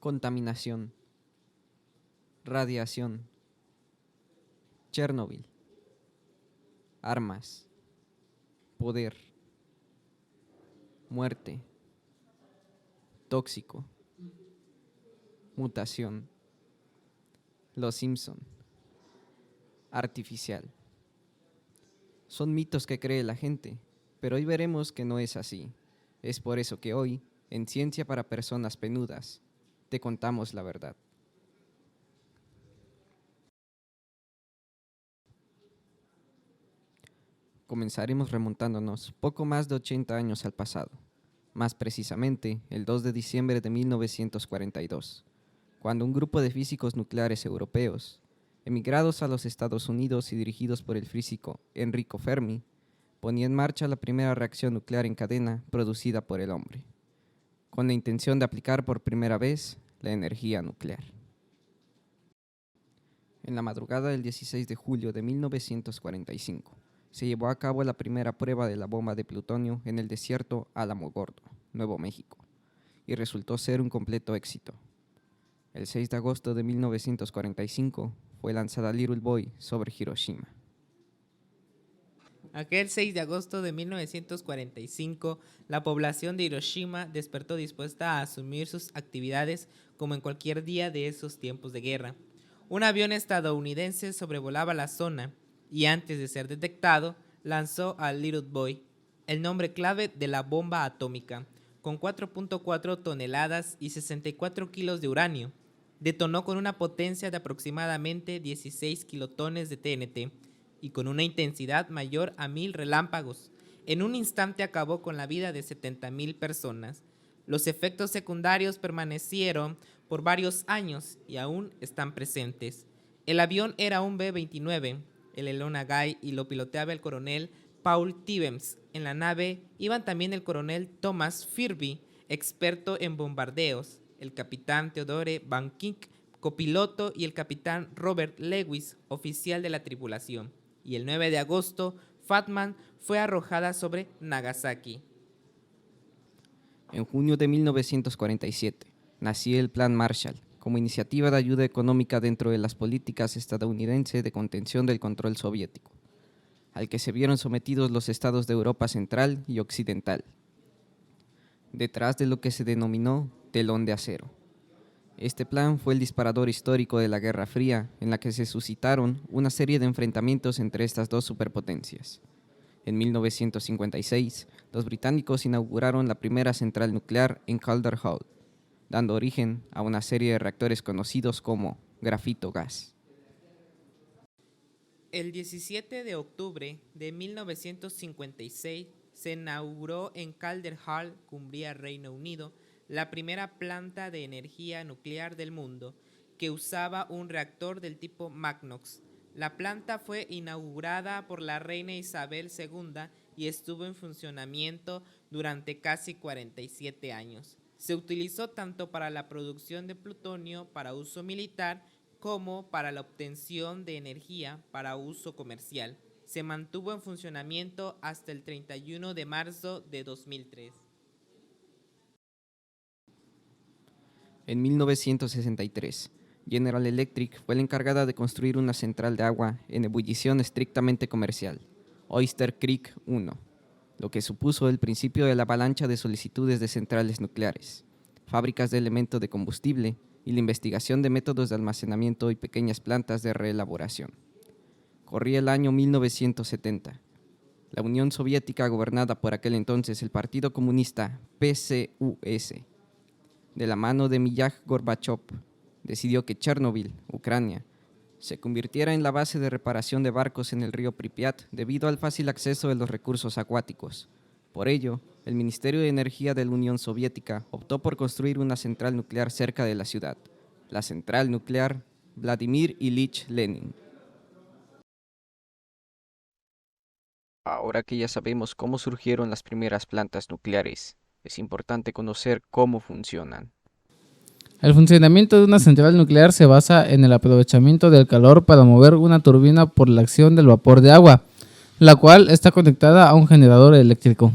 Contaminación, radiación, Chernobyl, armas, poder, muerte, tóxico, mutación, Los Simpson, artificial. Son mitos que cree la gente, pero hoy veremos que no es así. Es por eso que hoy, en Ciencia para Personas Penudas, te contamos la verdad. Comenzaremos remontándonos poco más de 80 años al pasado, más precisamente el 2 de diciembre de 1942, cuando un grupo de físicos nucleares europeos, emigrados a los Estados Unidos y dirigidos por el físico Enrico Fermi, ponía en marcha la primera reacción nuclear en cadena producida por el hombre, con la intención de aplicar por primera vez la energía nuclear. En la madrugada del 16 de julio de 1945, se llevó a cabo la primera prueba de la bomba de plutonio en el desierto Alamogordo, Nuevo México, y resultó ser un completo éxito. El 6 de agosto de 1945 fue lanzada Little Boy sobre Hiroshima. Aquel 6 de agosto de 1945, la población de Hiroshima despertó dispuesta a asumir sus actividades como en cualquier día de esos tiempos de guerra. Un avión estadounidense sobrevolaba la zona y antes de ser detectado, lanzó a Little Boy, el nombre clave de la bomba atómica, con 4.4 toneladas y 64 kilos de uranio. Detonó con una potencia de aproximadamente 16 kilotones de TNT y con una intensidad mayor a 1000 relámpagos. En un instante acabó con la vida de 70,000 personas. Los efectos secundarios permanecieron por varios años y aún están presentes. El avión era un B-29, el Enola Gay, y lo piloteaba el coronel Paul Tibbets. En la nave iban también el coronel Thomas Firby, experto en bombardeos, el capitán Theodore Van Kink, copiloto, y el capitán Robert Lewis, oficial de la tripulación. Y el 9 de agosto, Fat Man fue arrojada sobre Nagasaki. En junio de 1947, nació el Plan Marshall, como iniciativa de ayuda económica dentro de las políticas estadounidenses de contención del control soviético, al que se vieron sometidos los estados de Europa Central y Occidental, detrás de lo que se denominó telón de acero. Este plan fue el disparador histórico de la Guerra Fría, en la que se suscitaron una serie de enfrentamientos entre estas dos superpotencias. En 1956, los británicos inauguraron la primera central nuclear en Calder Hall, dando origen a una serie de reactores conocidos como grafito gas. El 17 de octubre de 1956 se inauguró en Calder Hall, Cumbria, Reino Unido, la primera planta de energía nuclear del mundo, que usaba un reactor del tipo Magnox. La planta fue inaugurada por la reina Isabel II y estuvo en funcionamiento durante casi 47 años. Se utilizó tanto para la producción de plutonio para uso militar como para la obtención de energía para uso comercial. Se mantuvo en funcionamiento hasta el 31 de marzo de 2003. En 1963, General Electric fue la encargada de construir una central de agua en ebullición estrictamente comercial, Oyster Creek 1, lo que supuso el principio de la avalancha de solicitudes de centrales nucleares, fábricas de elementos de combustible y la investigación de métodos de almacenamiento y pequeñas plantas de reelaboración. Corría el año 1970. La Unión Soviética, gobernada por aquel entonces el Partido Comunista PCUS, de la mano de Mikhail Gorbachev, decidió que Chernobyl, Ucrania, se convirtiera en la base de reparación de barcos en el río Pripyat debido al fácil acceso de los recursos acuáticos. Por ello, el Ministerio de Energía de la Unión Soviética optó por construir una central nuclear cerca de la ciudad, la Central Nuclear Vladimir Ilich Lenin. Ahora que ya sabemos cómo surgieron las primeras plantas nucleares, es importante conocer cómo funcionan. El funcionamiento de una central nuclear se basa en el aprovechamiento del calor para mover una turbina por la acción del vapor de agua, la cual está conectada a un generador eléctrico.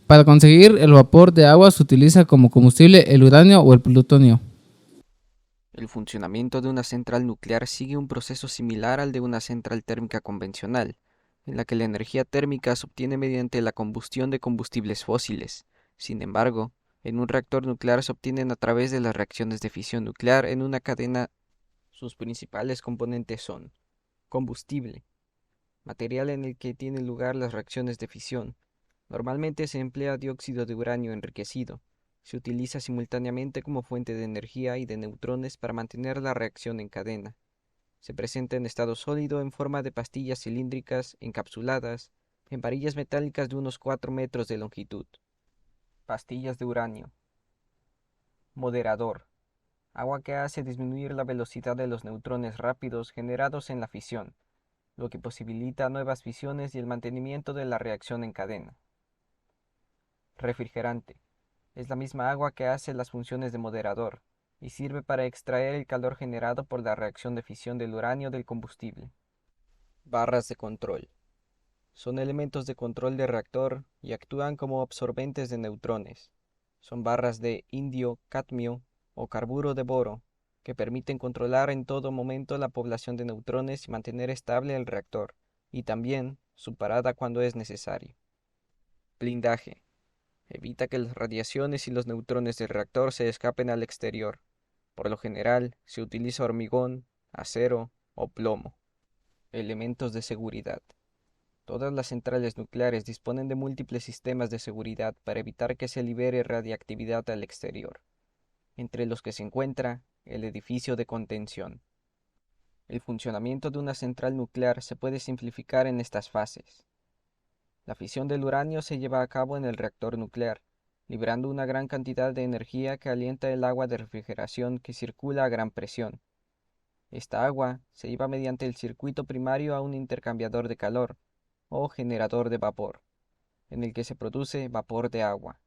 Para conseguir el vapor de agua se utiliza como combustible el uranio o el plutonio. El funcionamiento de una central nuclear sigue un proceso similar al de una central térmica convencional, en la que la energía térmica se obtiene mediante la combustión de combustibles fósiles. Sin embargo, en un reactor nuclear se obtienen a través de las reacciones de fisión nuclear en una cadena. Sus principales componentes son combustible, material en el que tienen lugar las reacciones de fisión. Normalmente se emplea dióxido de uranio enriquecido. Se utiliza simultáneamente como fuente de energía y de neutrones para mantener la reacción en cadena. Se presenta en estado sólido en forma de pastillas cilíndricas encapsuladas en varillas metálicas de unos 4 metros de longitud. Pastillas de uranio. Moderador. Agua que hace disminuir la velocidad de los neutrones rápidos generados en la fisión, lo que posibilita nuevas fisiones y el mantenimiento de la reacción en cadena. Refrigerante. Es la misma agua que hace las funciones de moderador y sirve para extraer el calor generado por la reacción de fisión del uranio del combustible. Barras de control. Son elementos de control del reactor y actúan como absorbentes de neutrones. Son barras de indio, cadmio o carburo de boro que permiten controlar en todo momento la población de neutrones y mantener estable el reactor, y también su parada cuando es necesario. Blindaje. Evita que las radiaciones y los neutrones del reactor se escapen al exterior. Por lo general, se utiliza hormigón, acero o plomo. Elementos de seguridad. Todas las centrales nucleares disponen de múltiples sistemas de seguridad para evitar que se libere radiactividad al exterior, entre los que se encuentra el edificio de contención. El funcionamiento de una central nuclear se puede simplificar en estas fases. La fisión del uranio se lleva a cabo en el reactor nuclear, liberando una gran cantidad de energía que alienta el agua de refrigeración que circula a gran presión. Esta agua se lleva mediante el circuito primario a un intercambiador de calor, o generador de vapor, en el que se produce vapor de agua.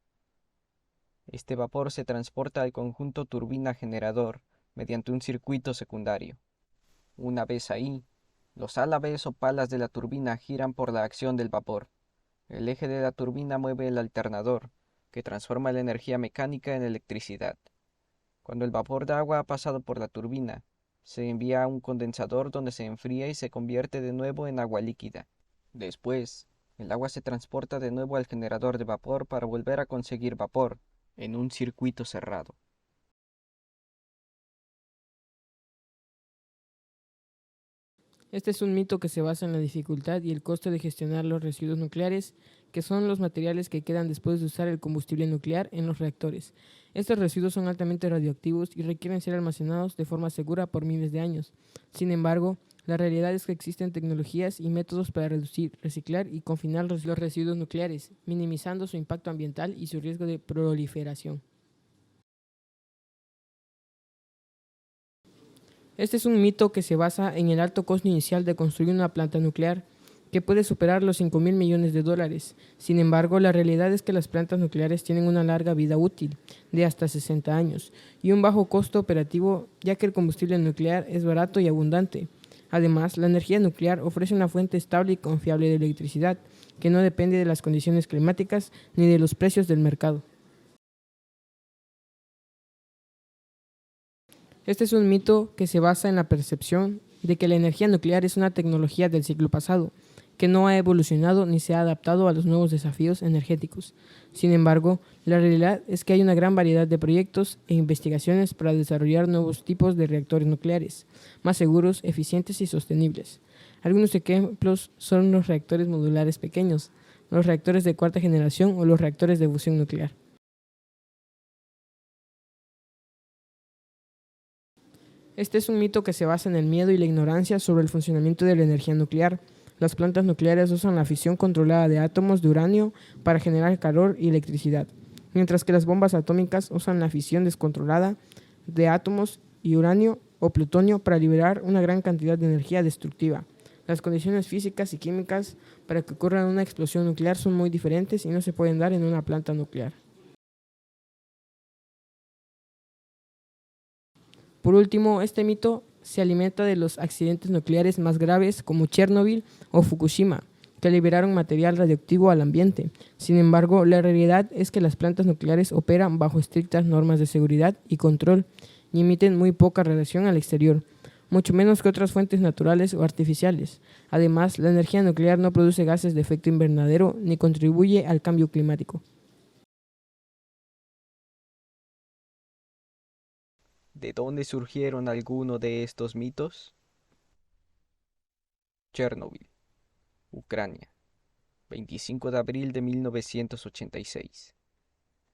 Este vapor se transporta al conjunto turbina-generador mediante un circuito secundario. Una vez ahí, los álabes o palas de la turbina giran por la acción del vapor. El eje de la turbina mueve el alternador, que transforma la energía mecánica en electricidad. Cuando el vapor de agua ha pasado por la turbina, se envía a un condensador donde se enfría y se convierte de nuevo en agua líquida. Después, el agua se transporta de nuevo al generador de vapor para volver a conseguir vapor, en un circuito cerrado. Este es un mito que se basa en la dificultad y el costo de gestionar los residuos nucleares, que son los materiales que quedan después de usar el combustible nuclear en los reactores. Estos residuos son altamente radioactivos y requieren ser almacenados de forma segura por miles de años. Sin embargo, la realidad es que existen tecnologías y métodos para reducir, reciclar y confinar los residuos nucleares, minimizando su impacto ambiental y su riesgo de proliferación. Este es un mito que se basa en el alto costo inicial de construir una planta nuclear, que puede superar los $5.000 millones. Sin embargo, la realidad es que las plantas nucleares tienen una larga vida útil, de hasta 60 años, y un bajo costo operativo, ya que el combustible nuclear es barato y abundante. Además, la energía nuclear ofrece una fuente estable y confiable de electricidad, que no depende de las condiciones climáticas ni de los precios del mercado. Este es un mito que se basa en la percepción de que la energía nuclear es una tecnología del siglo pasado, que no ha evolucionado ni se ha adaptado a los nuevos desafíos energéticos. Sin embargo, la realidad es que hay una gran variedad de proyectos e investigaciones para desarrollar nuevos tipos de reactores nucleares, más seguros, eficientes y sostenibles. Algunos ejemplos son los reactores modulares pequeños, los reactores de cuarta generación o los reactores de fusión nuclear. Este es un mito que se basa en el miedo y la ignorancia sobre el funcionamiento de la energía nuclear. Las plantas nucleares usan la fisión controlada de átomos de uranio para generar calor y electricidad, mientras que las bombas atómicas usan la fisión descontrolada de átomos y uranio o plutonio para liberar una gran cantidad de energía destructiva. Las condiciones físicas y químicas para que ocurra una explosión nuclear son muy diferentes y no se pueden dar en una planta nuclear. Por último, este mito se alimenta de los accidentes nucleares más graves como Chernobyl o Fukushima, que liberaron material radioactivo al ambiente. Sin embargo, la realidad es que las plantas nucleares operan bajo estrictas normas de seguridad y control, y emiten muy poca radiación al exterior, mucho menos que otras fuentes naturales o artificiales. Además, la energía nuclear no produce gases de efecto invernadero ni contribuye al cambio climático. ¿De dónde surgieron algunos de estos mitos? Chernobyl, Ucrania, 25 de abril de 1986.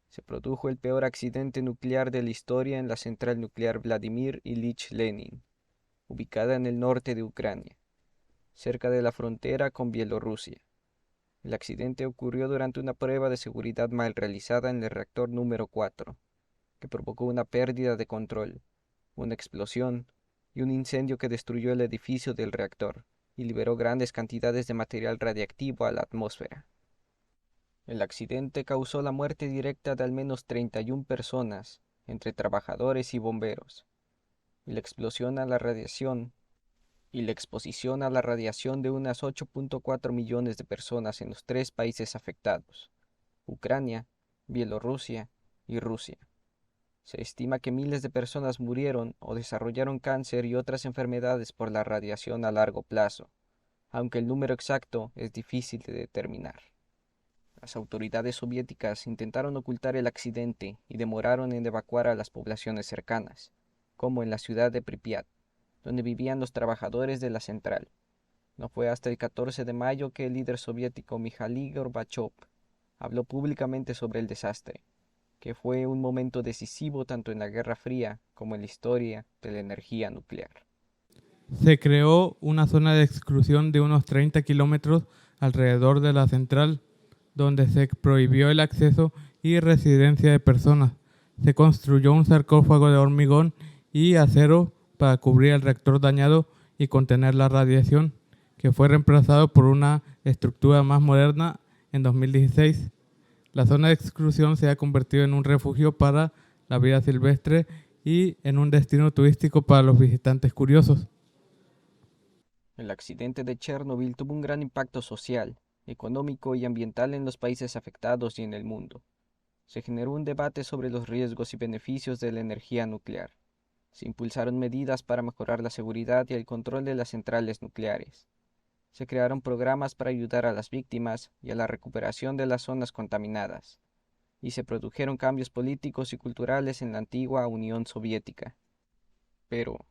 Se produjo el peor accidente nuclear de la historia en la central nuclear Vladimir Ilich Lenin, ubicada en el norte de Ucrania, cerca de la frontera con Bielorrusia. El accidente ocurrió durante una prueba de seguridad mal realizada en el reactor número 4, que provocó una pérdida de control, una explosión y un incendio que destruyó el edificio del reactor y liberó grandes cantidades de material radiactivo a la atmósfera. El accidente causó la muerte directa de al menos 31 personas, entre trabajadores y bomberos, y la exposición a la radiación de unas 8.4 millones de personas en los 3 países afectados: Ucrania, Bielorrusia y Rusia. Se estima que miles de personas murieron o desarrollaron cáncer y otras enfermedades por la radiación a largo plazo, aunque el número exacto es difícil de determinar. Las autoridades soviéticas intentaron ocultar el accidente y demoraron en evacuar a las poblaciones cercanas, como en la ciudad de Pripyat, donde vivían los trabajadores de la central. No fue hasta el 14 de mayo que el líder soviético Mikhail Gorbachev habló públicamente sobre el desastre, que fue un momento decisivo tanto en la Guerra Fría como en la historia de la energía nuclear. Se creó una zona de exclusión de unos 30 kilómetros alrededor de la central, donde se prohibió el acceso y residencia de personas. Se construyó un sarcófago de hormigón y acero para cubrir el reactor dañado y contener la radiación, que fue reemplazado por una estructura más moderna en 2016. La zona de exclusión se ha convertido en un refugio para la vida silvestre y en un destino turístico para los visitantes curiosos. El accidente de Chernobyl tuvo un gran impacto social, económico y ambiental en los países afectados y en el mundo. Se generó un debate sobre los riesgos y beneficios de la energía nuclear. Se impulsaron medidas para mejorar la seguridad y el control de las centrales nucleares. Se crearon programas para ayudar a las víctimas y a la recuperación de las zonas contaminadas. Y se produjeron cambios políticos y culturales en la antigua Unión Soviética. Pero,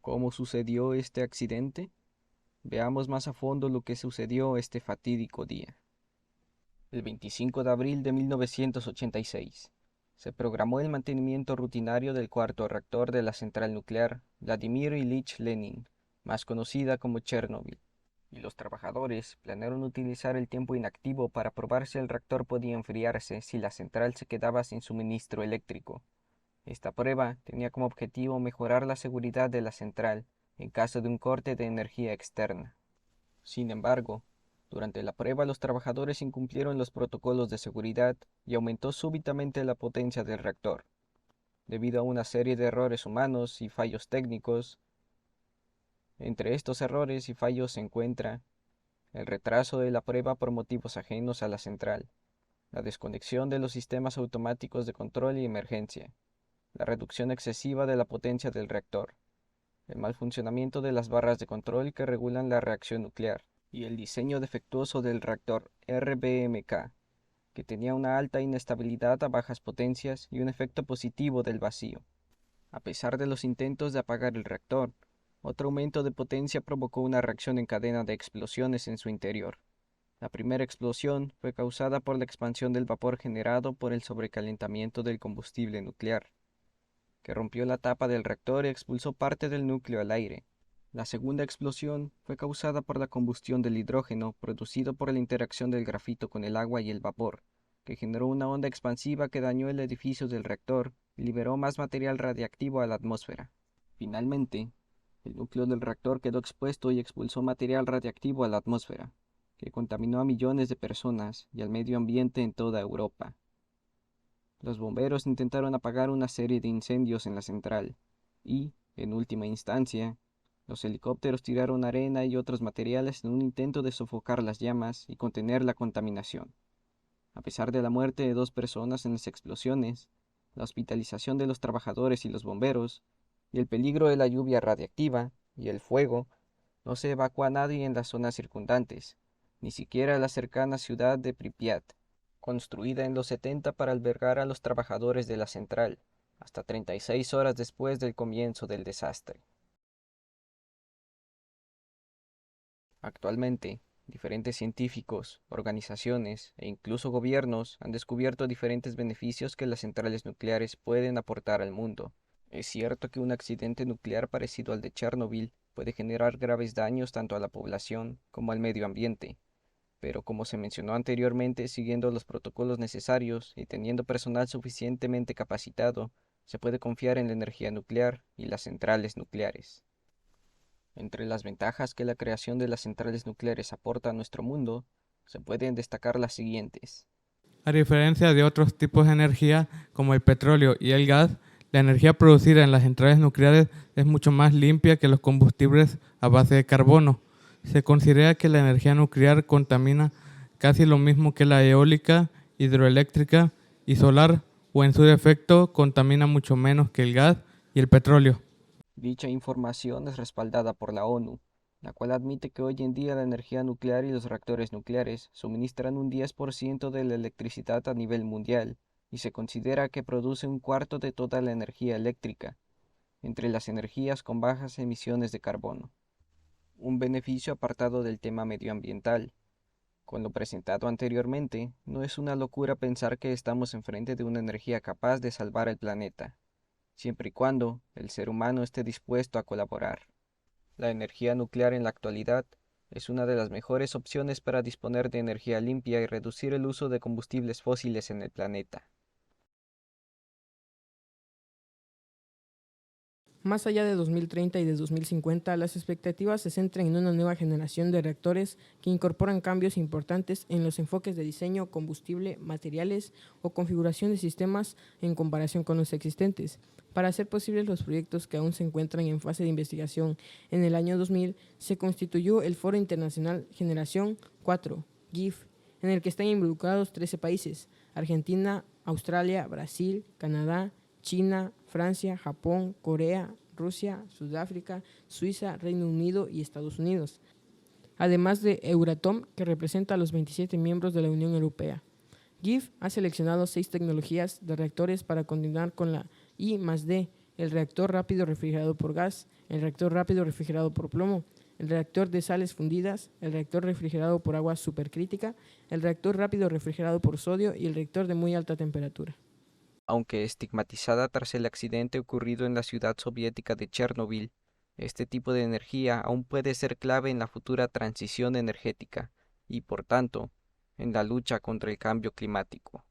¿cómo sucedió este accidente? Veamos más a fondo lo que sucedió este fatídico día. El 25 de abril de 1986, se programó el mantenimiento rutinario del cuarto reactor de la central nuclear Vladimir Ilich Lenin, más conocida como Chernobyl, y los trabajadores planearon utilizar el tiempo inactivo para probar si el reactor podía enfriarse si la central se quedaba sin suministro eléctrico. Esta prueba tenía como objetivo mejorar la seguridad de la central en caso de un corte de energía externa. Sin embargo, durante la prueba los trabajadores incumplieron los protocolos de seguridad y aumentó súbitamente la potencia del reactor. Debido a una serie de errores humanos y fallos técnicos, entre estos errores y fallos se encuentra el retraso de la prueba por motivos ajenos a la central, la desconexión de los sistemas automáticos de control y emergencia, la reducción excesiva de la potencia del reactor, el mal funcionamiento de las barras de control que regulan la reacción nuclear, y el diseño defectuoso del reactor RBMK, que tenía una alta inestabilidad a bajas potencias y un efecto positivo del vacío. A pesar de los intentos de apagar el reactor, otro aumento de potencia provocó una reacción en cadena de explosiones en su interior. La primera explosión fue causada por la expansión del vapor generado por el sobrecalentamiento del combustible nuclear, que rompió la tapa del reactor y expulsó parte del núcleo al aire. La segunda explosión fue causada por la combustión del hidrógeno producido por la interacción del grafito con el agua y el vapor, que generó una onda expansiva que dañó el edificio del reactor y liberó más material radiactivo a la atmósfera. Finalmente, el núcleo del reactor quedó expuesto y expulsó material radiactivo a la atmósfera, que contaminó a millones de personas y al medio ambiente en toda Europa. Los bomberos intentaron apagar una serie de incendios en la central y, en última instancia, los helicópteros tiraron arena y otros materiales en un intento de sofocar las llamas y contener la contaminación. A pesar de la muerte de 2 personas en las explosiones, la hospitalización de los trabajadores y los bomberos, y el peligro de la lluvia radiactiva y el fuego, no se evacúa a nadie en las zonas circundantes, ni siquiera la cercana ciudad de Pripyat, construida en los 70 para albergar a los trabajadores de la central, hasta 36 horas después del comienzo del desastre. Actualmente, diferentes científicos, organizaciones e incluso gobiernos han descubierto diferentes beneficios que las centrales nucleares pueden aportar al mundo. Es cierto que un accidente nuclear parecido al de Chernobyl puede generar graves daños tanto a la población como al medio ambiente, pero como se mencionó anteriormente, siguiendo los protocolos necesarios y teniendo personal suficientemente capacitado, se puede confiar en la energía nuclear y las centrales nucleares. Entre las ventajas que la creación de las centrales nucleares aporta a nuestro mundo, se pueden destacar las siguientes. A diferencia de otros tipos de energía como el petróleo y el gas, la energía producida en las centrales nucleares es mucho más limpia que los combustibles a base de carbono. Se considera que la energía nuclear contamina casi lo mismo que la eólica, hidroeléctrica y solar, o en su defecto contamina mucho menos que el gas y el petróleo. Dicha información es respaldada por la ONU, la cual admite que hoy en día la energía nuclear y los reactores nucleares suministran un 10% de la electricidad a nivel mundial y se considera que produce un cuarto de toda la energía eléctrica, entre las energías con bajas emisiones de carbono. Un beneficio apartado del tema medioambiental. Con lo presentado anteriormente, no es una locura pensar que estamos enfrente de una energía capaz de salvar el planeta, siempre y cuando el ser humano esté dispuesto a colaborar. La energía nuclear en la actualidad es una de las mejores opciones para disponer de energía limpia y reducir el uso de combustibles fósiles en el planeta. Más allá de 2030 y de 2050, las expectativas se centran en una nueva generación de reactores que incorporan cambios importantes en los enfoques de diseño, combustible, materiales o configuración de sistemas en comparación con los existentes. Para hacer posibles los proyectos que aún se encuentran en fase de investigación, en el año 2000 se constituyó el Foro Internacional Generación 4, GIF, en el que están involucrados 13 países: Argentina, Australia, Brasil, Canadá, China, Francia, Japón, Corea, Rusia, Sudáfrica, Suiza, Reino Unido y Estados Unidos, además de Euratom, que representa a los 27 miembros de la Unión Europea. GIF ha seleccionado 6 tecnologías de reactores para continuar con la I+D, el reactor rápido refrigerado por gas, el reactor rápido refrigerado por plomo, el reactor de sales fundidas, el reactor refrigerado por agua supercrítica, el reactor rápido refrigerado por sodio y el reactor de muy alta temperatura. Aunque estigmatizada tras el accidente ocurrido en la ciudad soviética de Chernobyl, este tipo de energía aún puede ser clave en la futura transición energética y, por tanto, en la lucha contra el cambio climático.